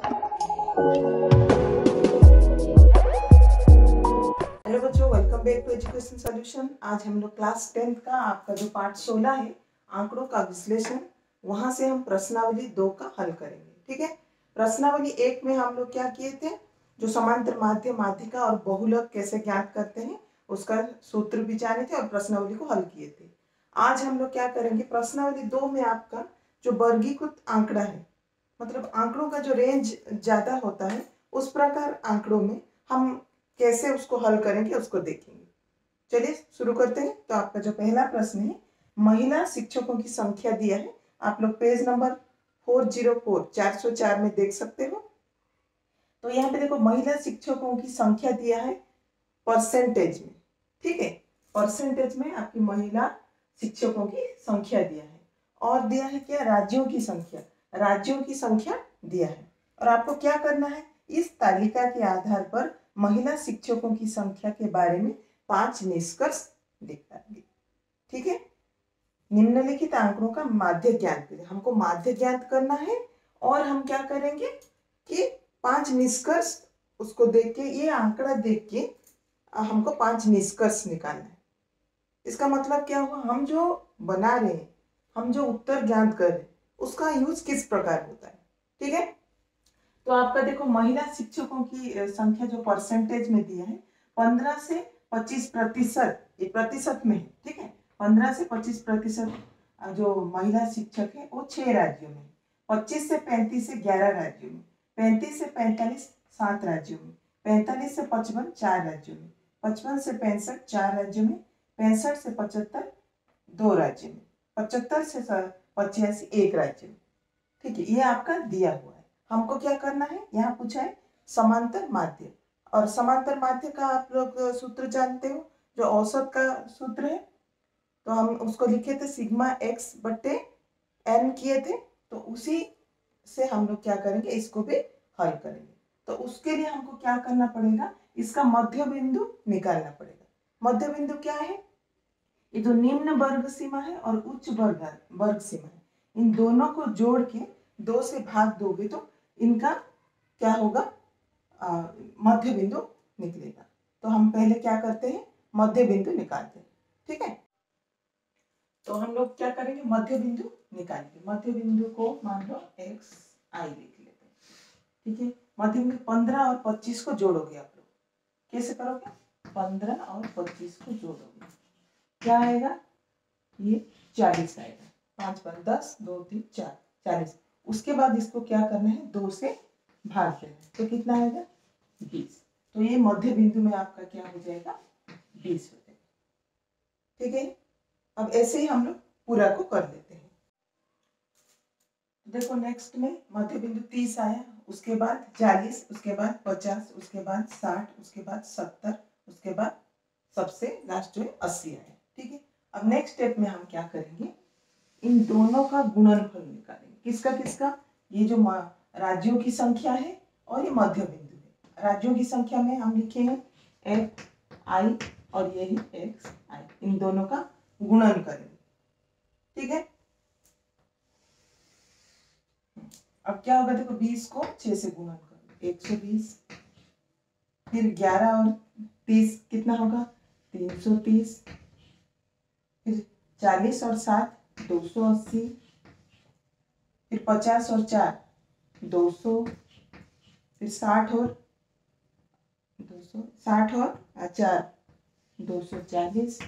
Hello बच्चों, welcome back to education solution. आज हम लोग क्लास 10th का आपका जो पार्ट 16 है आंकड़ों का विश्लेषण, वहां से हम प्रश्नावली 2 का हल करेंगे। ठीक है, प्रश्नावली 1 में हम लोग क्या किए थे, जो समांतर माध्य, माध्यिका और बहुलक कैसे ज्ञात करते हैं उसका सूत्र भी जाने थे और प्रश्नावली को हल किए थे। आज हम लोग क्या करेंगे, प्रश्नावली 2 में आपका जो वर्गीकृत आंकड़ा है, मतलब आंकड़ों का जो रेंज ज्यादा होता है, उस प्रकार आंकड़ों में हम कैसे उसको हल करेंगे उसको देखेंगे। चलिए शुरू करते हैं। तो आपका जो पहला प्रश्न है, महिला शिक्षकों की संख्या दिया है। आप लोग पेज नंबर 404 में देख सकते हो। तो यहाँ पे देखो, महिला शिक्षकों की संख्या दिया है परसेंटेज में। ठीक है, परसेंटेज में आपकी महिला शिक्षकों की संख्या दिया है। और दिया है क्या, राज्यों की संख्या, राज्यों की संख्या दिया है। और आपको क्या करना है, इस तालिका के आधार पर महिला शिक्षकों की संख्या के बारे में 5 निष्कर्ष लिखेंगे। ठीक है, निम्नलिखित आंकड़ों का माध्य ज्ञान के लिए हमको माध्य ज्ञात करना है। और हम क्या करेंगे कि 5 निष्कर्ष उसको देख के, ये आंकड़ा देख के हमको 5 निष्कर्ष निकालना है। इसका मतलब क्या हुआ, हम जो बना रहे हैं, हम जो उत्तर ज्ञात कर रहे हैं, उसका यूज किस प्रकार होता है। ठीक है, तो आपका देखो, महिला शिक्षकों की संख्या जो परसेंटेज में दिया है 15 से 25%, ये प्रतिशत में है। ठीक है, 15 से 25% जो महिला शिक्षक है वो 6 राज्यों में, 25 से 35 से 11 राज्यों में, 35 से 45 7 राज्यों में, 45 से 55 4 राज्यों में, 55 से 65 4 राज्यों में, 65 से 75 2 राज्यों में, 75 से 85 1 राज्य में। ठीक है, ये आपका दिया हुआ है। हमको क्या करना है, यहाँ पूछा है समांतर माध्य। और समांतर माध्य का आप लोग सूत्र जानते हो, जो औसत का सूत्र है। तो हम उसको लिखे थे सिग्मा एक्स बट्टे एन किए थे। तो उसी से हम लोग क्या करेंगे, इसको भी हल करेंगे। तो उसके लिए हमको क्या करना पड़ेगा, इसका मध्य बिंदु निकालना पड़ेगा। मध्य बिंदु क्या है, ये जो निम्न वर्ग सीमा है और उच्च वर्ग सीमा है, इन दोनों को जोड़ के 2 से भाग दोगे तो इनका क्या होगा, मध्य बिंदु निकलेगा। तो हम पहले क्या करते हैं, मध्य बिंदु निकालते हैं। ठीक है, तो हम लोग क्या करेंगे, मध्य बिंदु निकालेंगे। मध्य बिंदु को मान लो एक्स आई लिख लेते हैं। ठीक है, मध्य बिंदु 15 और 25 को जोड़ोगे आप लोग। कैसे करोगे, 15 और 25 को जोड़ोगे, क्या आएगा, ये 40 आएगा। 5 5 10 2 3 4 40। उसके बाद इसको क्या करना है, 2 से भाग देना है। तो कितना आएगा, 20। तो ये मध्य बिंदु में आपका क्या हो जाएगा, 20 हो जाएगा। ठीक है, अब ऐसे ही हम लोग पूरा को कर लेते हैं। देखो, नेक्स्ट में मध्य बिंदु 30 आया, उसके बाद 40, उसके बाद 50, उसके बाद 60, उसके बाद 70, उसके बाद सबसे लास्ट जो है 80 आया। ठीक है, अब नेक्स्ट स्टेप में हम क्या करेंगे, इन दोनों का गुणनफल निकालेंगे। किसका किसका, ये जो राज्यों की संख्या है और ये मध्य बिंदु है। राज्यों की संख्या में हम लिखे हैं एफ आई और ये है एक्स आई, इन दोनों का गुणन करेंगे। ठीक है, अब क्या होगा, देखो 20 को 6 से गुणन करो 120, फिर 11 और 30 कितना होगा, 330, फिर 40 और 7 280, फिर 50 और 4 200, फिर 60 और 4 240,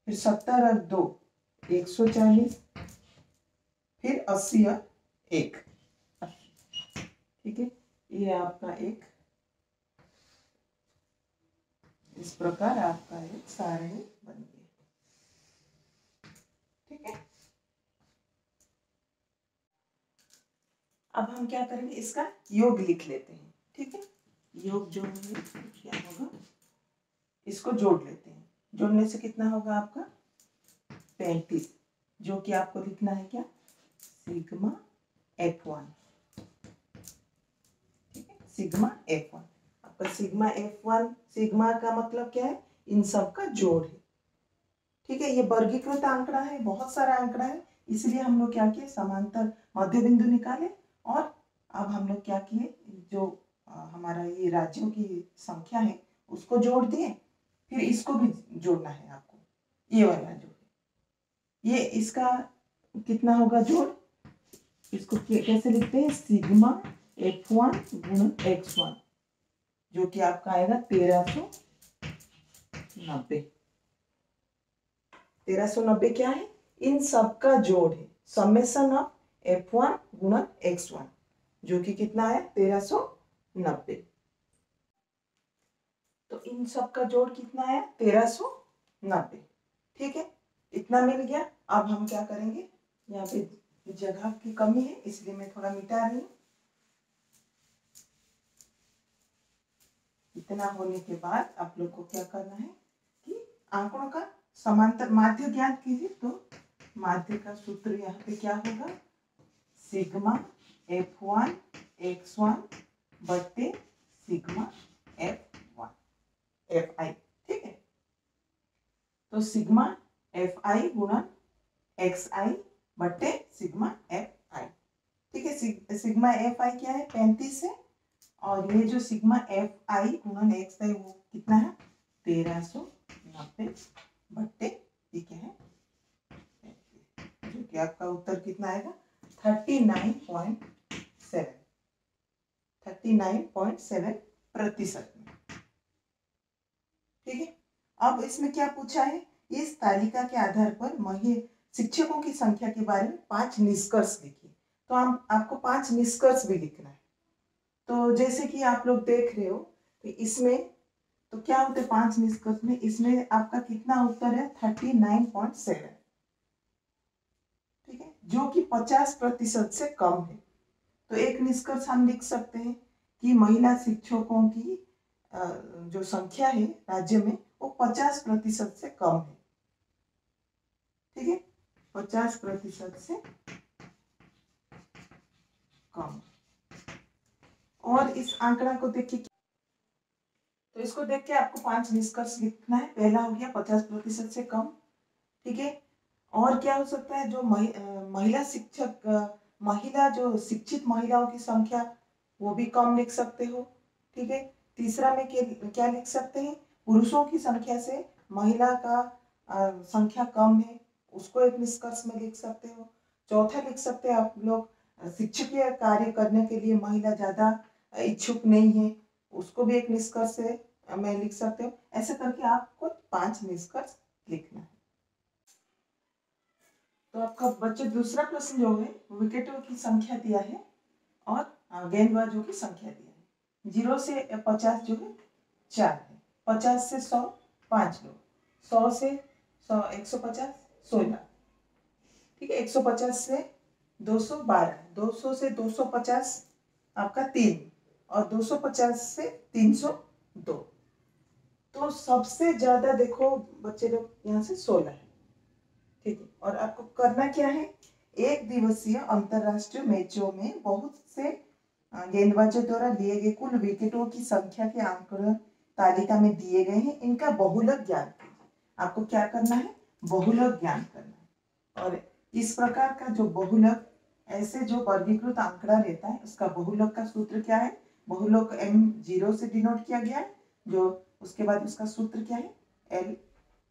फिर 70 और 2 140, फिर 80 और 1। ठीक है, ये आपका एक, इस प्रकार आपका एक सारणी बन गई। ठीक है, अब हम क्या करेंगे, इसका योग लिख लेते हैं। ठीक है, योग जो है क्या होगा, इसको जोड़ लेते हैं। जोड़ने से कितना होगा आपका 35, जो कि आपको लिखना है क्या, सिग्मा F1। ठीक है, सिग्मा F1 आपका सिग्मा F1, सिग्मा का मतलब क्या है, इन सब का जोड़ है। ठीक है, ये वर्गीकृत आंकड़ा है, बहुत सारा आंकड़ा है, इसलिए हम लोग क्या किए, समांतर मध्य बिंदु निकाले और अब हम लोग क्या किए, जो हमारा ये राज्यों की संख्या है उसको जोड़ दिए, फिर इसको भी जोड़ना है आपको, ये वाला जो ये इसका कितना होगा जोड़, इसको कैसे लिखते हैं, सिग्मा F1 गुणन X1, जो कि आपका आएगा 1390। 1390 क्या है, इन सब का जोड़ है, समेशन ऑफ F1 गुणन X1, जो कि कितना है 1390। तो इन सब का जोड़ कितना है 1390। ठीक है, इतना मिल गया। अब हम क्या करेंगे, यहाँ पे जगह की कमी है इसलिए मैं थोड़ा मिटा रही हूँ। इतना होने के बाद आप लोग को क्या करना है कि आंकड़ों का समांतर माध्य ज्ञात कीजिए। तो माध्य का सूत्र यहाँ पे क्या होगा, सिग्मा F1 X1 बट्टे सिग्मा F1 Fi। ठीक है, तो सिग्मा Fi गुणन Xi बट्टे सिग्मा Fi। ठीक है, सिग्मा Fi क्या है 35 है, और ये जो सिग्मा Fi गुणन Xi वो कितना है 1390 बट्टे ये क्या है, जो कि आपका उत्तर कितना आएगा 39.7% में। ठीक है, अब इसमें क्या पूछा है, इस तालिका के आधार पर शिक्षकों की संख्या के बारे में 5 निष्कर्ष लिखिए। तो आपको 5 निष्कर्ष भी लिखना है। तो जैसे कि आप लोग देख रहे हो, तो इसमें तो क्या होते हैं 5 निष्कर्ष में, इसमें आपका कितना उत्तर है 39.7। ठीक है, जो कि 50% से कम है। तो एक निष्कर्ष हम लिख सकते हैं कि महिला शिक्षकों की जो संख्या है राज्य में वो 50% से कम है। ठीक है, 50% से कम। और इस आंकड़ा को देखिए, तो इसको देख के आपको 5 निष्कर्ष लिखना है। पहला हो गया 50% से कम। ठीक है, और क्या हो सकता है, जो महिला जो शिक्षित महिलाओं की संख्या वो भी कम लिख सकते हो। ठीक है, तीसरा में क्या लिख सकते हैं, पुरुषों की संख्या से महिला का संख्या कम है, उसको एक निष्कर्ष में लिख सकते हो। चौथा लिख सकते हैं आप लोग, शिक्षकीय कार्य करने के लिए महिला ज्यादा इच्छुक नहीं है, उसको भी एक निष्कर्ष में लिख सकते हो। ऐसे करके आपको 5 निष्कर्ष लिखना है। तो आपका बच्चे दूसरा प्रश्न जो है, विकेटों की संख्या दिया है और गेंदबाजों की संख्या दिया है। 0 से 50 जो है 4 है, 50 से 100 5 लोग, 100 से 150 16। ठीक है, 150 से 212, 200 से 250 आपका 3, और 250 से 302। तो सबसे ज्यादा देखो बच्चे लोग यहाँ से 16 है। ठीक है, और आपको करना क्या है, एक दिवसीय अंतरराष्ट्रीय मैचों में बहुत से गेंदबाजों द्वारा लिए गए कुल विकेटों की संख्या के आंकड़े तालिका में दिए गए हैं, इनका बहुलक ज्ञान कीजिए। आपको क्या करना है, बहुलक ज्ञान करना है। और इस प्रकार का जो बहुलक, ऐसे जो वर्गीकृत आंकड़ा रहता है उसका बहुलक का सूत्र क्या है, बहुलक M0 से डिनोट किया गया है, जो उसके बाद उसका सूत्र क्या है, L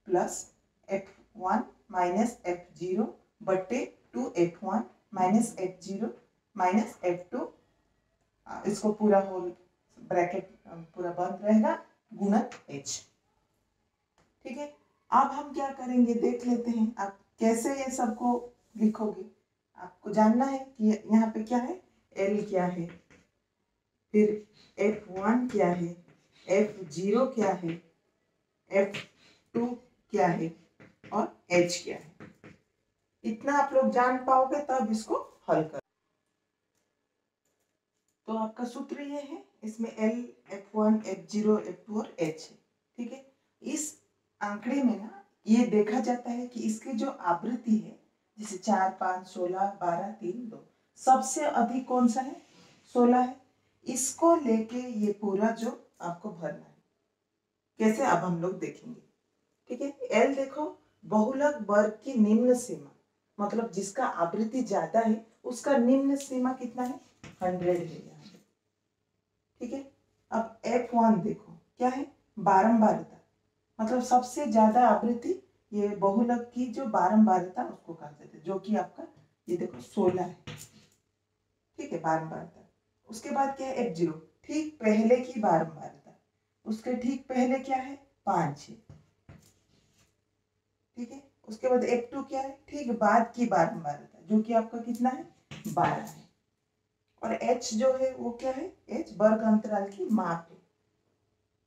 plus F1 minus F0 बट्टे 2F1 minus F0 minus F2, इसको पूरा होल ब्रैकेट पूरा बंद रहेगा, गुणन H। ठीक है, अब हम क्या करेंगे देख लेते हैं, आप कैसे ये सबको लिखोगे। आपको जानना है कि यहाँ पे क्या है, L क्या है, फिर F1 क्या है, F0 क्या है, F2 क्या है, और H क्या है। इतना आप लोग जान पाओगे तब इसको हल कर। तो आपका सूत्र ये है, इसमें L F1 F0 F2 और H है। ठीक है, इस आंकड़े में ना ये देखा जाता है कि इसकी जो आवृत्ति है, जैसे 4 5 16 12 3 2, सबसे अधिक कौन सा है 16 है। इसको लेके ये पूरा जो आपको भरना है, कैसे अब हम लोग देखेंगे। ठीक है, L देखो, बहुलक वर्ग की निम्न सीमा, मतलब जिसका आवृत्ति ज्यादा है उसका निम्न सीमा कितना है 100 है यहाँ पे, ठीक है। अब F1 देखो क्या है, बारंबारता, मतलब सबसे ज्यादा आवृत्ति ये बहुलक की जो बारंबारता उसको कहा जाता है, जो कि आपका ये देखो 16 है, ठीक है, बारंबारता। उसके बाद क्या है F0, ठीक पहले की बारंबारता, उसके ठीक पहले क्या है 5 है, ठीक है। उसके बाद F2 क्या है, ठीक बाद की बारंबारता, जो कि आपका कितना है 12 है। और H जो है वो क्या है, H वर्ग अंतराल की माप है,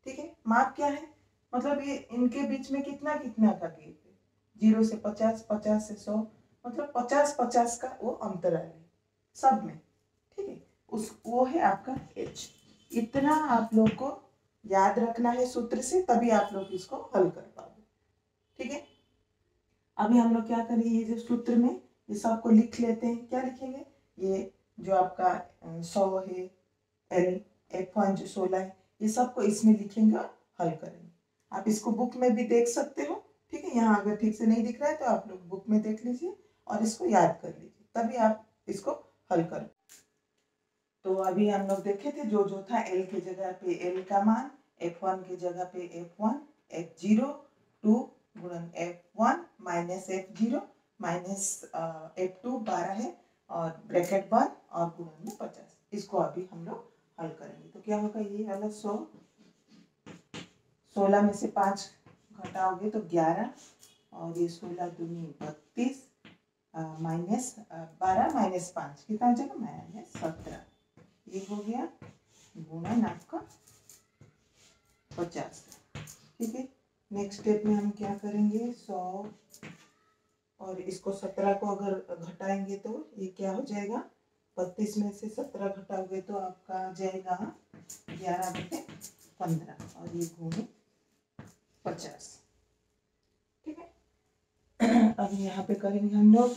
ठीक है। माप क्या है, मतलब ये इनके बीच में कितना कितना का गैप है, 0 से 50, 50 से 100, मतलब 50-50 का वो अंतराल है सब में, ठीक है। उस वो है आपका H। इतना आप लोग को याद रखना है सूत्र से, तभी आप लोग इसको हल कर पाओगे, ठीक है। अभी हम लोग क्या करेंगे, ये जो सूत्र में ये सबको लिख लेते हैं। क्या लिखेंगे, ये जो आपका 100 है, L F1 जो 16 है, ये सबको इसमें लिखेंगे और हल करेंगे। आप इसको बुक में भी देख सकते हो, ठीक है। यहाँ अगर ठीक से नहीं दिख रहा है तो आप लोग बुक में देख लीजिए और इसको याद कर लीजिए, तभी आप इसको हल करो। तो अभी हम लोग देखे थे जो जो था, L की जगह पे L का मान, F1 की जगह पे F1, F0 2 गुणन F1 minus F0 minus F2 12 है, और ब्रैकेट बंद और गुणन में 50। इसको अभी हम लोग हल करेंगे। तो क्या होगा, ये वाला 100, 16 में से 5 घटाओगे तो 11, और ये 16 दूनी 32 माइनस 12 माइनस 5 कितना हो जाएगा, माइनस 17। ये हो गया गुणन आपका 50, ठीक है। नेक्स्ट स्टेप में हम क्या करेंगे, 100 और इसको 17 को अगर घटाएंगे तो ये क्या हो जाएगा, 32 में से 17 घटाओगे तो आपका आ जाएगा 11/15, और ये गुणे 50, ठीक है। अब यहाँ पे करेंगे हम लोग,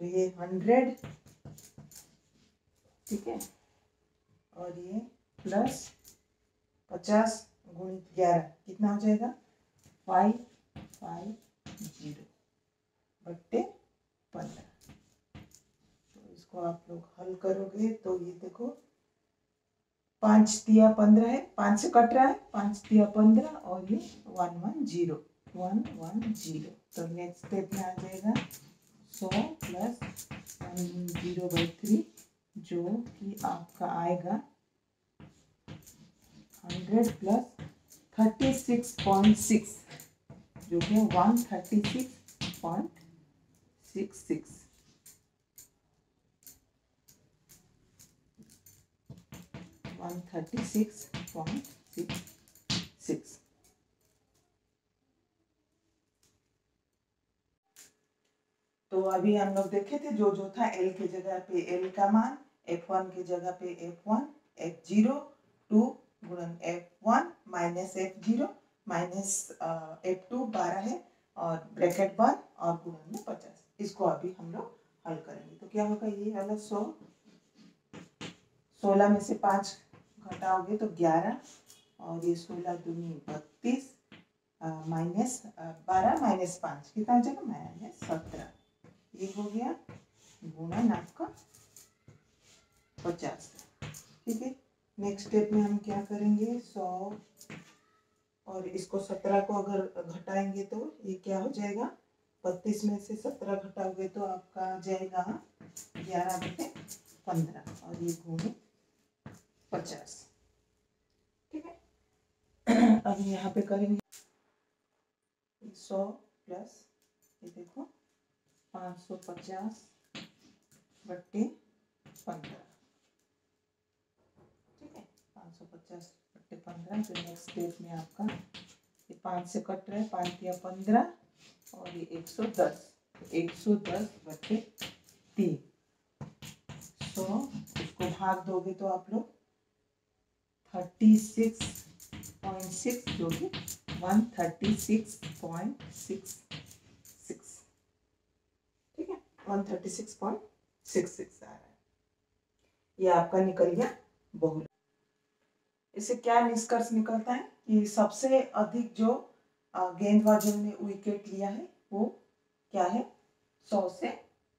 तो ये 100, ठीक है, और ये प्लस 50 गुणित 11 कितना हो जाएगा, 550/15। तो इसको आप लोग हल करोगे तो ये देखो 5 तिया 15 है, 5 से कट रहा है, 5 तिया 15 और ये 110। तो नेक्स्ट स्टेप में आ जाएगा 100 प्लस 110/3, जो कि आपका आएगा 100 प्लस 36.6, जो कि 136.66, 136.66। तो अभी हम लोग देखे थे जो जो था, L की जगह पे L का मान, F1 की जगह पे F1, F0 2 गुणन F1 minus F0 minus F2 12 है, और ब्रैकेट बंद और गुणन में 50। इसको अभी हम लोग हल करेंगे। तो क्या होगा, ये वाला 100, 16 में से 5 घटाओगे तो 11, और ये 16 दूनी 32 माइनस 12 माइनस 5 कितना हो जाएगा, माइनस 17। ये हो गया गुणन आपका 50, ठीक है। नेक्स्ट स्टेप में हम क्या करेंगे, 100 और इसको 17 को अगर घटाएंगे तो ये क्या हो जाएगा, 32 में से 17 घटाओगे तो आपका आ जाएगा 11/15, और ये गुणे 50, ठीक है। अब यहाँ पे करेंगे 100 प्लस ये देखो 550/15, ठीक है, 550/15। तो नेक्स्ट स्टेप में आपका ये 5 से कट रहा है, 5 या 15 और ये 110, 110/3, 100 उसको भाग दोगे तो आप लोग 36.6, जो कि 136.66, ठीक है, 136.66 आ रहा है। ये आपका निकल गया बहुलक। इससे क्या निष्कर्ष निकलता है कि सबसे अधिक जो गेंदबाजों ने विकेट लिया है वो क्या है, 100 से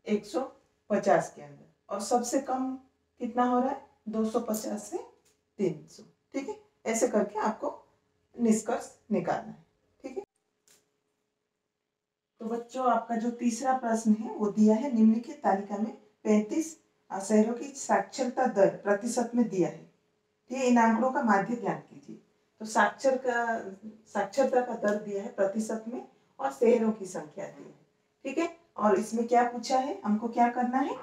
150 के अंदर, और सबसे कम कितना हो रहा है 250 से 300। ठीक है, ऐसे करके आपको निष्कर्ष निकालना है। ठीक है, तो बच्चों आपका जो तीसरा प्रश्न है वो दिया है निम्नलिखित तालिका में 35 शहरों की साक्षरता दर प्रतिशत में दिया है। ठीक है, इन आंकड़ों का माध्य ज्ञान कीजिए। तो साक्षरता का दर दिया है प्रतिशत में और शहरों की संख्या दी है। ठीक है, और इसमें क्या पूछा है, हमको क्या करना है,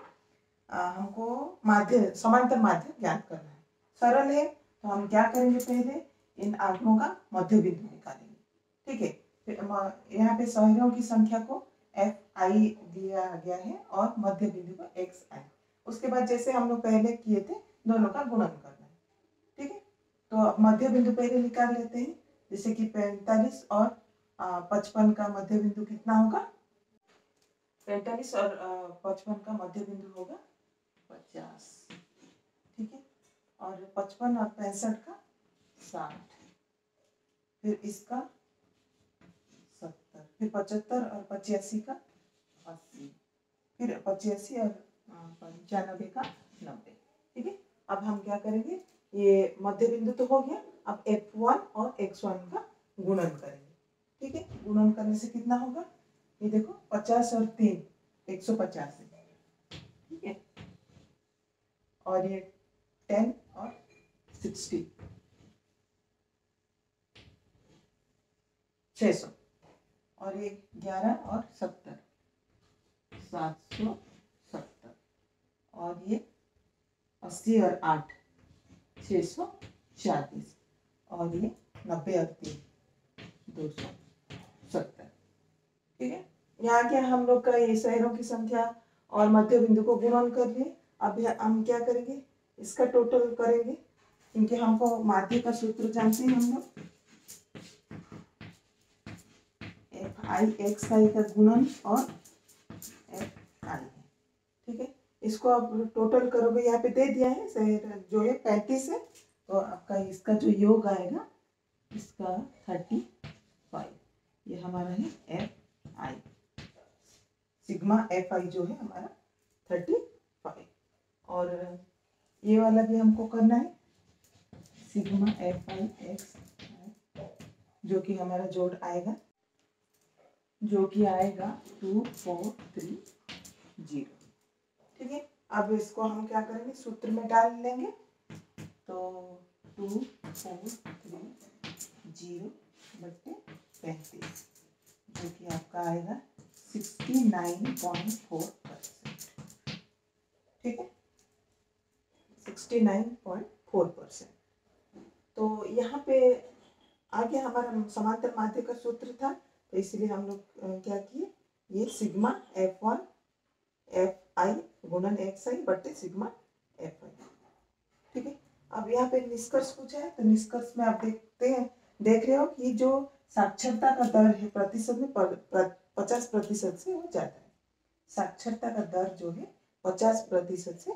हमको माध्य समांतर माध्य ज्ञात करना है। सरल है, तो हम क्या करेंगे, पहले इन आंकड़ों का मध्य बिंदु निकालेंगे। ठीक है, फिर यहाँ पे शहरों की संख्या को FI दिया गया है और मध्य बिंदु को XI। उसके बाद जैसे हम लोग पहले किए थे दोनों का गुणन करना है। ठीक है, तो अब मध्य बिंदु पहले निकाल लेते हैं। जैसे कि 45 और 55 का मध्य बिंदु कितना होगा, 45 और 55 का मध्य बिंदु होगा 50। ठीक है, और 55 और 65 का 60, फिर इसका 70, फिर 75 और 85 का 80, फिर 85 और 95 का 90। ठीक है, अब हम क्या करेंगे, ये मध्य बिंदु तो हो गया, अब F1 और X1 का गुणन करेंगे। ठीक है, गुणन करने से कितना होगा, ये देखो 50 और 3 150 है। ठीक है, और ये 10 और 60 600, और ये 11 और 70 770, और ये 80 और 8 640, और ये 90 और 3 270। ठीक है, यहाँ क्या हम लोग का ये शहरों की संख्या और मध्य बिंदु को गुणन कर लिए। अब हम क्या करेंगे, इसका टोटल करेंगे, क्योंकि हमको माध्य का सूत्र जानते हैं हम लोग, FI XI का गुणन और FI है। ठीक है, इसको आप टोटल करोगे, यहाँ पे दे दिया है शहर जो है 35 है, तो आपका इसका जो योग आएगा इसका 35, ये हमारा है FI, सिग्मा FI जो है हमारा 35, और ये वाला भी हमको करना है सिग्मा FI XI, जो कि हमारा जोड़ आएगा, जो कि आएगा 2430। ठीक है, अब इसको हम क्या करेंगे, सूत्र में डाल लेंगे, तो 2430 बटे 35, जो कि आपका आएगा 69.4%। ठीक है, 69.4%। तो यहाँ पे आगे हमारा समांतर माध्य का सूत्र था, तो इसलिए हम लोग क्या किए, ये सिग्मा F1 FI गुणन XI बटे सिग्मा FI। ठीक है, अब यहाँ पे निष्कर्ष पूछा है, तो निष्कर्ष में आप देख रहे हो कि जो साक्षरता का दर है प्रतिशत में 50% से हो जाता है। साक्षरता का दर जो है 50% से।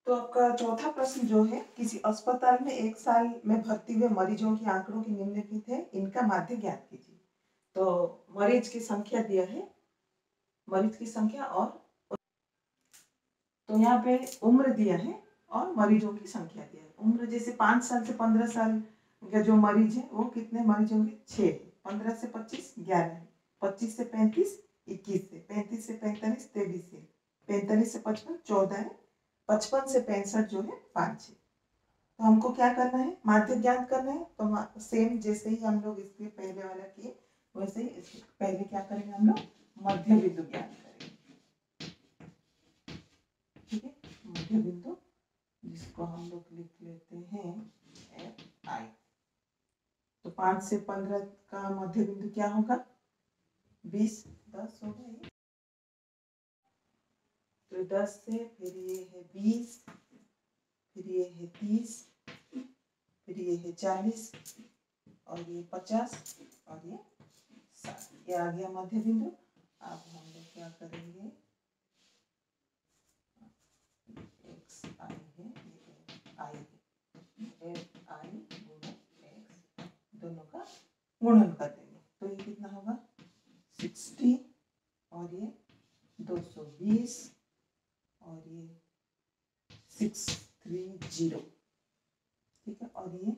तो आपका चौथा प्रश्न जो है, किसी अस्पताल में एक साल में भर्ती हुए मरीजों की आंकड़ों की निम्नलिखित है, इनका माध्य ज्ञात कीजिए। तो मरीज की संख्या दिया है, मरीज की संख्या, और तो यहाँ पे उम्र दिया है और मरीजों की संख्या दिया है। उम्र जैसे 5 साल से 15 साल का जो मरीज है वो कितने मरीज होंगे, 6 है, 15 से 25 11 है, 25 से 35 21 है, 35 से 45 23 है, 45 से 55 14 है, 55 से 65 जो है 5 है। तो हमको क्या करना है, माध्य ज्ञात करना है। तो सेम जैसे ही हम लोग इसके पहले वाला किए वैसे ही पहले क्या करेंगे, हम लोग मध्य बिंदु ज्ञात करेंगे। ठीक है, मध्य बिंदु जिसको हम लोग लिख लेते हैं FI। तो 5 से 15 का मध्य बिंदु क्या होगा, 20 10 होगा ये, तो 10 से फिर ये है 20, फिर ये है 30, फिर ये है 40, और ये 50, और ये 60, ये आ गया मध्य बिंदु। अब हम लोग क्या करेंगे, XI है, ये I है, FI गुणन X, दोनों का गुणन कर देंगे, तो ये कितना होगा 60, और ये 220, और ये 630, ठीक है। और ये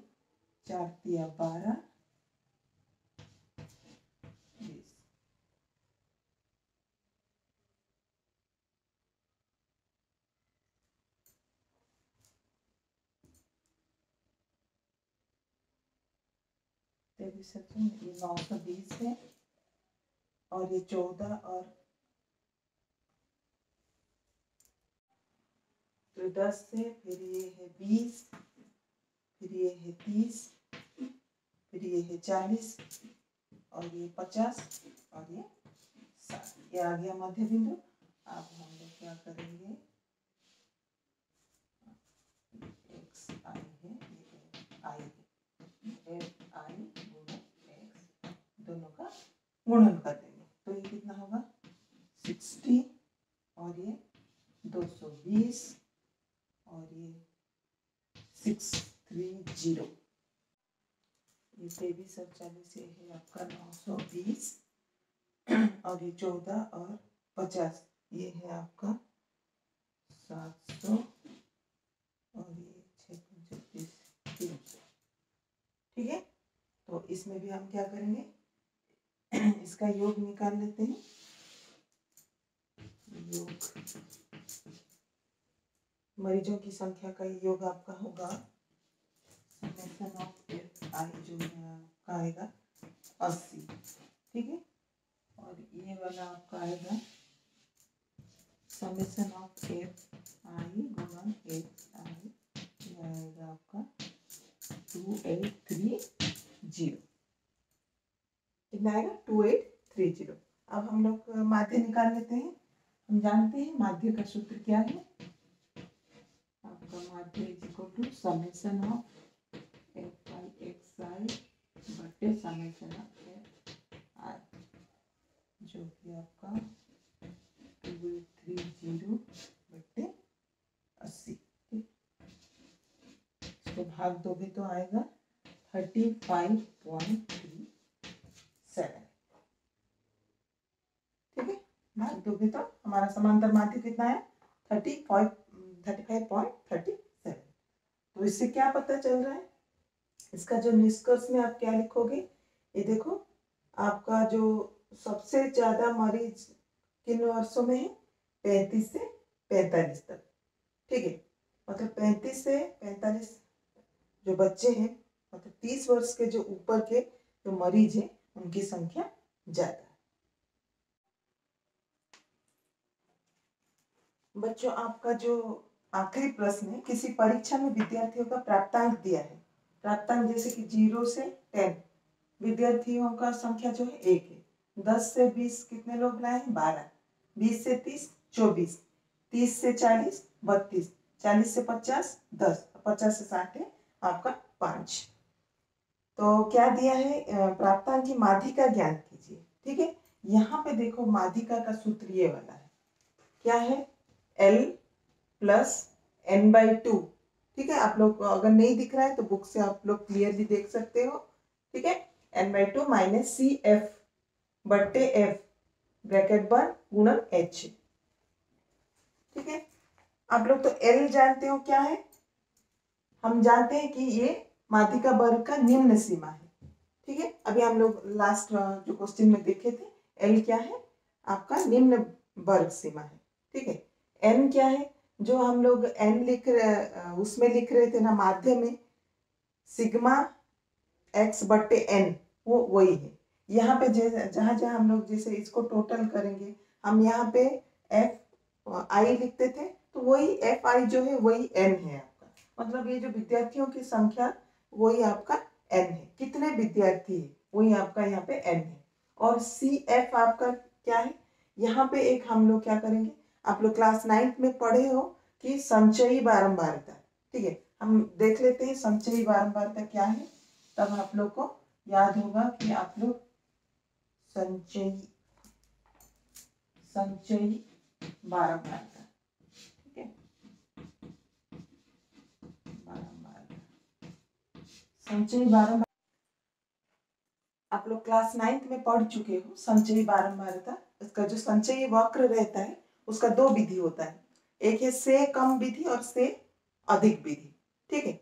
4 तिया 12, 20। ये 920 है, और ये 14, और तो 10 से, फिर ये है 20, फिर ये है 30, फिर ये है 40, और ये 50, और ये 60। ये आ गया मध्य बिंदु। अब हम लोग क्या करेंगे, एक्स आई है, ये आई है, एफ आई गुणन एक्स, दोनों का गुणन कर देंगे। तो ये कितना होगा 60, और ये 220, और ये 630। ये 23 और 40 ये है आपका 920, और ये 14 और 50 ये है आपका 700, और ये 635, 300, ठीक है। तो इसमें भी हम क्या करेंगे, इसका योग निकाल लेते हैं। योग, मरीजों की संख्या का योग आपका होगा समेशन ऑफ एफ आई, जो आपका आएगा 80, ठीक है। और ये वाला आपका आएगा समेशन ऑफ एफ आई गुणन एक्स आई, ये आएगा आपका 2830, कितना आएगा 2830। अब हम लोग माध्य निकाल लेते हैं। हम जानते हैं माध्य का सूत्र क्या है, आपका माध्य is equal to summation of F I X I बटे समेशन ऑफ एफ आई, जो कि आपका 2830 बटे 80। इसको भाग दोगे तो आएगा 35.37, ठीक है। भाग दोगे तो हमारा समांतर माध्य कितना है 35.37। तो इससे क्या पता चल रहा है, इसका जो निष्कर्ष में आप क्या लिखोगे, ये देखो आपका जो सबसे ज्यादा मरीज किन वर्षों में है, 35 से 45 तक, ठीक है। मतलब 35 से 45 जो बच्चे हैं, मतलब 30 वर्ष के जो ऊपर के जो मरीज हैं उनकी संख्या ज्यादा है। बच्चों, आपका जो आखिरी प्रश्न है, किसी परीक्षा में विद्यार्थियों का प्राप्तांक दिया है। प्राप्तांक जैसे कि 0 से 10 विद्यार्थियों का संख्या जो है 1 है। 10 से 20 कितने लोग लाए हैं 12, 20 से 30 24, 30 से 40 32, 40 से 50 10, 50 से 60 है आपका 5। तो क्या दिया है, प्राप्तांक की माध्यिका ज्ञात कीजिए, ठीक है। यहाँ पे देखो माध्यिका का सूत्र ये वाला है, क्या है L प्लस n/2, ठीक है। आप लोग को अगर नहीं दिख रहा है तो बुक से आप लोग क्लियरली देख सकते हो, ठीक है। n/2 माइनस CF बट्टे F ब्रैकेट बंद गुणन H, ठीक है। आप लोग तो L जानते हो क्या है, हम जानते हैं कि ये माध्यिका वर्ग का निम्न सीमा है, ठीक है। अभी हम लोग लास्ट जो क्वेश्चन में देखे थे, L क्या है आपका निम्न वर्ग सीमा है, ठीक है। N क्या है, जो हम लोग N लिख रहे उसमें लिख रहे थे ना माध्य में, सिग्मा x बट्टे n, वो वही है। यहाँ पे जहाँ जहाँ हम लोग जैसे इसको टोटल करेंगे, हम यहाँ पे f i लिखते थे, तो वही f i जो है वही n है आपका। मतलब ये जो विद्यार्थियों की संख्या वही आपका n है, कितने विद्यार्थी है वही आपका यहाँ पे n है। और CF आपका क्या है, यहाँ पे एक हम लोग क्या करेंगे, आप लोग क्लास 9th में पढ़े हो कि संचयी बारंबारता, ठीक है। हम देख लेते हैं संचयी बारंबारता क्या है, तब आप लोग को याद होगा कि आप लोग संचयी बारंबारता, ठीक है, बारंबारता, संचयी बारंबारता आप लोग क्लास 9th में पढ़ चुके हो। संचयी बारंबारता, इसका जो संचयी वक्र रहता है उसका 2 विधि होता है, एक है से कम विधि और से अधिक विधि। ठीक है,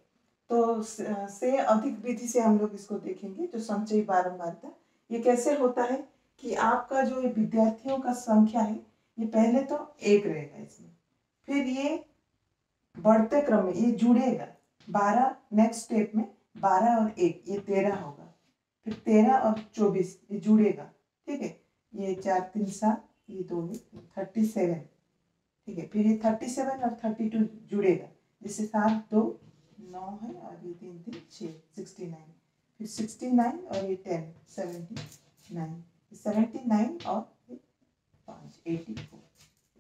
तो से अधिक विधि से हम लोग इसको देखेंगे। जो संचयी बारंबारता, ये कैसे होता है कि आपका जो विद्यार्थियों का संख्या है ये पहले तो 1 रहेगा इसमें, फिर ये बढ़ते क्रम में ये जुड़ेगा 12, नेक्स्ट स्टेप में 12 और 1 ये 13 होगा, फिर 13 और 24 ये जुड़ेगा। ठीक है, ये 4 3 7 ये 2 37। ठीक है, फिर ये 37 और 32 जुड़ेगा, जिससे 7 2 9 है और ये 3 3 6 69, फिर 69 और ये 10 79 79 और 5 84।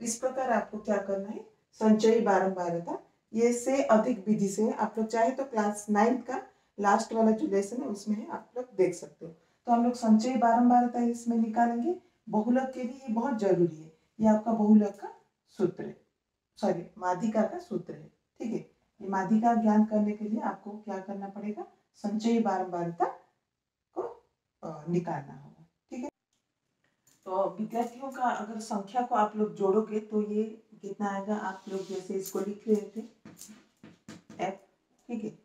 इस प्रकार आपको क्या करना है, संचयी बारंबारता ये से अधिक विधि से आप लोग चाहे तो क्लास 9 का लास्ट वाला जो लेसन है उसमें है, आप लोग देख सकते हो। तो हम लोग संचयी बारंबारता इसमें निकालेंगे। बहुलक के लिए ये बहुत जरूरी है, ये आपका बहुलक का सूत्र है, सॉरी माध्यिका का सूत्र है। ठीक है, ये माध्यिका ज्ञान करने के लिए आपको क्या करना पड़ेगा, संचयी बारंबारता को निकालना होगा। ठीक है, तो विद्यार्थियों का अगर संख्या को आप लोग जोड़ोगे तो ये कितना आएगा, आप लोग जैसे इसको लिख रहे थे f। ठीक है,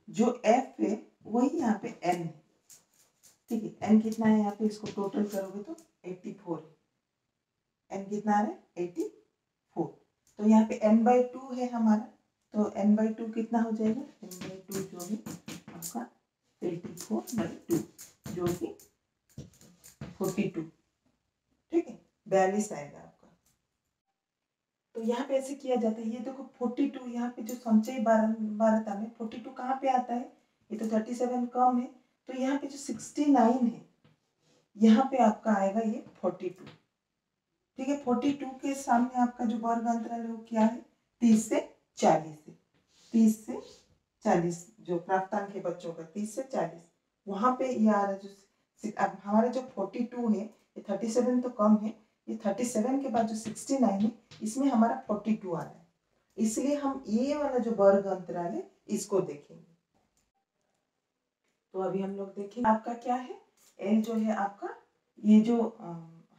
जो f है वही यहाँ पे n है। ठीक है, n कितना है यहाँ पे, इसको टोटल करोगे तो 84 है। n कितना है 84, तो यहाँ पे n/2 है हमारा, तो n/2 कितना हो जाएगा, n/2 जो है आपका 84/2 जो कि 42। ठीक है, 42 आएगा आपका। तो यहाँ पे ऐसे किया जाता है, ये देखो 42 यहाँ पे जो संचयी बारंबारता में 42 कहाँ पे आता है, ये तो 37 कम है, तो यहाँ पे जो 69 है यहाँ पे आपका आएगा ये 42। ठीक है, 42 के सामने आपका जो वर्ग अंतराल है वो क्या है, 30 से 40 है। 30 से 40 जो प्राप्तांक है बच्चों का 30 से 40, वहां पे ये आ रहा है। जो अब हमारा जो 42 है ये 37 तो कम है, ये 37 के बाद जो 69 है इसमें हमारा 42 आ रहा है, इसलिए हम ये वाला जो वर्ग अंतराल है इसको देखेंगे। तो अभी हम लोग देखेंगे आपका क्या है, L जो है आपका, ये जो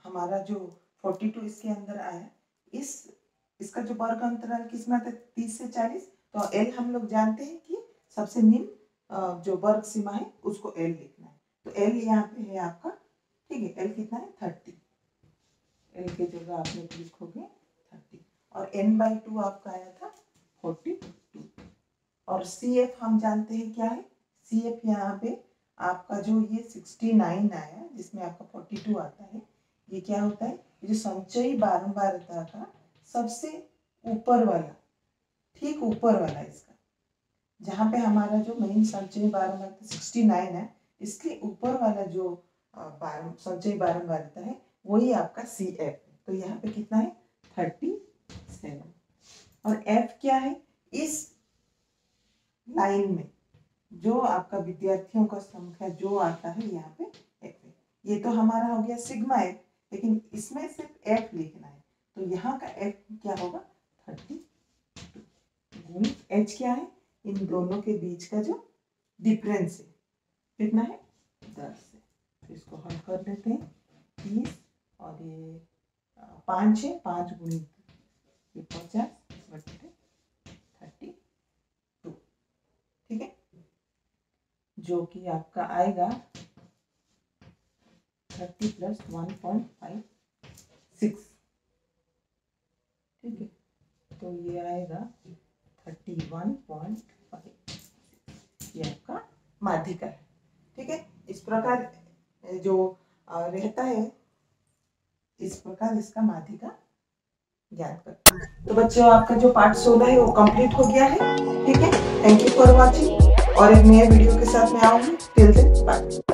हमारा जो 42 इसके अंदर आया, इसका जो वर्ग अंतराल किसमें आता है, 30 से 40। तो L हम लोग जानते हैं कि सबसे निम्न जो वर्ग सीमा है उसको L लिखना है, तो L यहाँ पे है आपका। ठीक है, L कितना है 30, L के जगह आप लोग लिखोगे 30, और n/2 आपका आया था 42। और CF हम जानते हैं क्या है, CF यहाँ पे आपका जो ये 69 आया जिसमें आपका 42 आता है, ये क्या होता है, ये जो संचयी बारंबारता का सबसे ऊपर वाला, ठीक ऊपर वाला इसका, जहाँ पे हमारा जो मेन संचयी बारंबारता 69 है, इसके ऊपर वाला जो संचयी बारंबारता है वही आपका CF है। तो यहाँ पे कितना है 37, और F क्या है, इस लाइन में जो आपका विद्यार्थियों का संख्या जो आता है यहाँ पे F है। ये तो हमारा हो गया सिग्मा F, लेकिन इसमें सिर्फ F लिखना है, तो यहाँ का F क्या होगा 32 गुणित H क्या है, इन दोनों के बीच का जो डिफरेंस है कितना है 10 है। तो इसको हम कर लेते हैं 30 और ये 5 है, 5 गुणित 50/32। ठीक है, जो कि आपका आएगा 30 + 1.56। ठीक है, तो ये आएगा 31.5, ये आपका माध्यिका है। ठीक है, इस प्रकार जो रहता है, इस प्रकार इसका माध्यिका ज्ञान करता है। तो बच्चों आपका जो पार्ट 16 है वो कंप्लीट हो गया है। ठीक है, थैंक यू फॉर वॉचिंग, और एक नए वीडियो के साथ मैं आऊंगी। Till then bye.